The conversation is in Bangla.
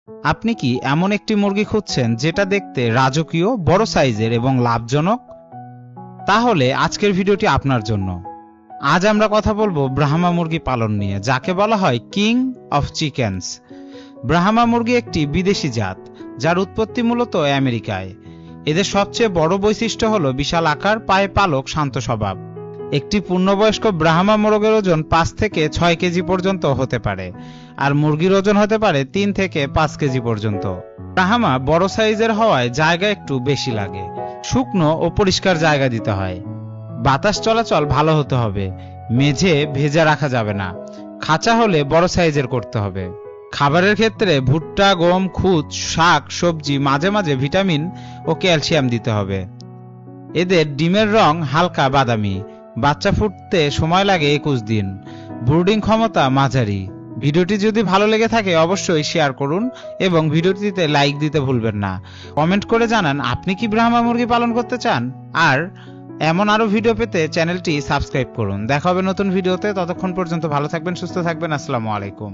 আপনি কি এমন একটি মুরগি খুঁজছেন যেটা দেখতে রাজকীয়, বড় সাইজের এবং লাভজনক? তাহলে আজকের ভিডিওটি আপনার জন্য। আজ আমরা কথা বলবো ব্রাহ্মা মুরগি পালন নিয়ে, যাকে বলা হয় কিং অফ চিকেনস। ব্রাহ্মা মুরগি একটি বিদেশি জাত, যার উৎপত্তি মূলত আমেরিকায়। এদের সবচেয়ে বড় বৈশিষ্ট্য হলো বিশাল আকার, পায়ে পালক, শান্ত স্বভাব। একটি পূর্ণবয়স্ক ব্রাহ্মা মুরগের ওজন 5 থেকে 6 কেজি পর্যন্ত হতে পারে, আর মুরগির ওজন হতে পারে 3 থেকে 5 কেজি পর্যন্ত। ব্রাহ্মা বড় সাইজের হওয়ায় জায়গা একটু বেশি লাগে। শুকনো ও পরিষ্কার জায়গা দিতে হয়। বাতাস চলাচল ভালো হতে হবে। মেঝে ভেজা রাখা যাবে না। খাঁচা হলে বড় সাইজের করতে হবে। খাবারের ক্ষেত্রে ভুট্টা, গম, খুদ, শাক, সবজি, মাঝে মাঝে ভিটামিন ও ক্যালসিয়াম দিতে হবে। এদের ডিমের রং হালকা বাদামি। বাচ্চা ফুটতে সময় লাগে 21 দিন। ব্রুডিং ক্ষমতা মাঝারি। ভিডিওটি যদি ভালো লেগে থাকে অবশ্যই শেয়ার করুন এবং ভিডিওটিতে লাইক দিতে ভুলবেন না। কমেন্ট করে জানান আপনি কি ব্রাহ্মা মুরগি পালন করতে চান। আর এমন আরো ভিডিও পেতে চ্যানেলটি সাবস্ক্রাইব করুন। দেখা হবে নতুন ভিডিওতে। ততক্ষণ পর্যন্ত ভালো থাকবেন, সুস্থ থাকবেন। আসসালামু আলাইকুম।